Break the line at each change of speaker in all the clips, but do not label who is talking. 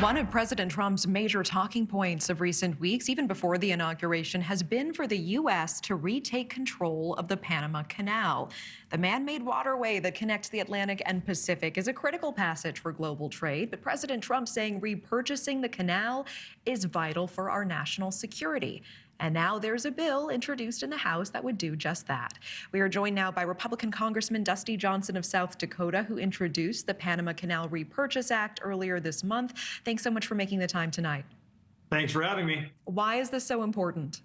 One of President Trump's major talking points of recent weeks, even before the inauguration, has been for the U.S. to retake control of the Panama Canal. The man-made waterway that connects the Atlantic and Pacific is a critical passage for global trade, but President Trump saying repurchasing the canal is vital for our national security. And now there's a bill introduced in the House that would do just that. We are joined now by Republican Congressman Dusty Johnson of South Dakota, who introduced the Panama Canal Repurchase Act earlier this month. Thanks so much for making the time tonight.
Thanks for having me.
Why is this so important?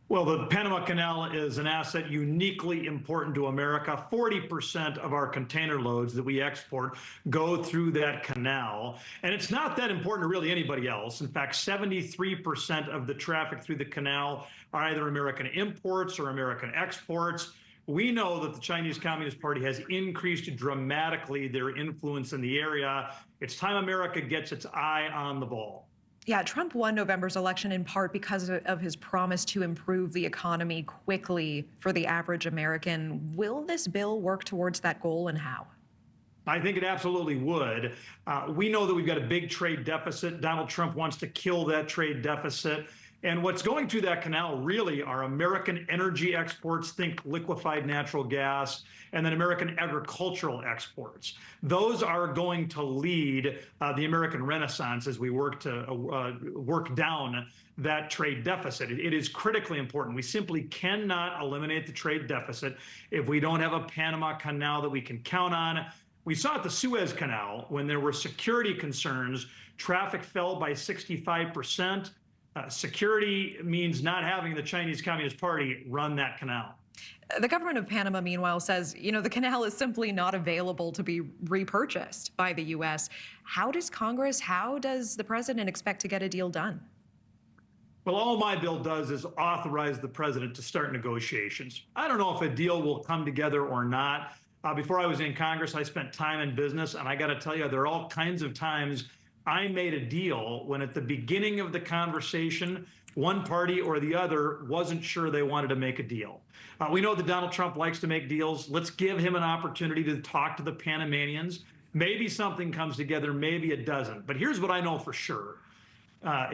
Well, the Panama Canal is an asset uniquely important to America. 40% of our container loads that we export go through that canal. And it's not that important to really anybody else. In fact, 73% of the traffic through the canal are either American imports or American exports. We know that the Chinese Communist Party has increased dramatically their influence in the area. It's time America gets its eye on the ball.
Yeah, Trump won November's election in part because of his promise to improve the economy quickly for the average American. Will this bill work towards that goal, and how?
I think it absolutely would. We know that we've got a big trade deficit. Donald Trump wants to kill that trade deficit. And what's going through that canal really are American energy exports, think liquefied natural gas, and then American agricultural exports. Those are going to lead the American Renaissance as we work to work down that trade deficit. It is critically important. We simply cannot eliminate the trade deficit if we don't have a Panama Canal that we can count on. We saw at the Suez Canal when there were security concerns, traffic fell by 65%. Security means not having the Chinese Communist Party run that canal.
The government of Panama, meanwhile, says, the canal is simply not available to be repurchased by the U.S. How does the president expect to get a deal done?
Well, all my bill does is authorize the president to start negotiations. I don't know if a deal will come together or not. Before I was in Congress, I spent time in business, and I got to tell you, there are all kinds of times I made a deal when at the beginning of the conversation, one party or the other wasn't sure they wanted to make a deal. We know that Donald Trump likes to make deals. Let's give him an opportunity to talk to the Panamanians. Maybe something comes together, maybe it doesn't. But here's what I know for sure.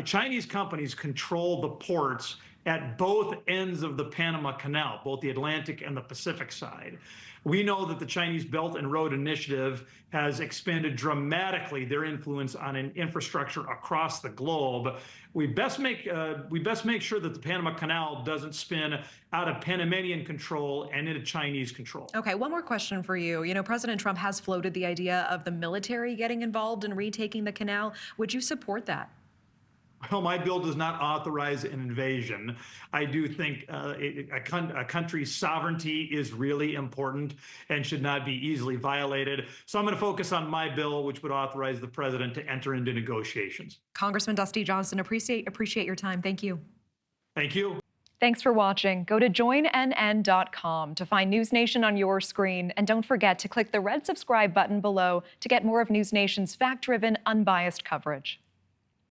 Chinese companies control the ports at both ends of the Panama Canal, both the Atlantic and the Pacific side. We know that the Chinese Belt and Road Initiative has expanded dramatically their influence on an infrastructure across the globe. We best make sure that the Panama Canal doesn't spin out of Panamanian control and into Chinese control.
Okay, one more question for you. President Trump has floated the idea of the military getting involved in retaking the canal. Would you support that?
Well, my bill does not authorize an invasion. I do think a country's sovereignty is really important and should not be easily violated. So I'm going to focus on my bill, which would authorize the president to enter into negotiations.
Congressman Dusty Johnson, appreciate your time. Thank you.
Thank you.
Thanks for watching. Go to joinnn.com to find NewsNation on your screen. And don't forget to click the red subscribe button below to get more of NewsNation's fact-driven, unbiased coverage.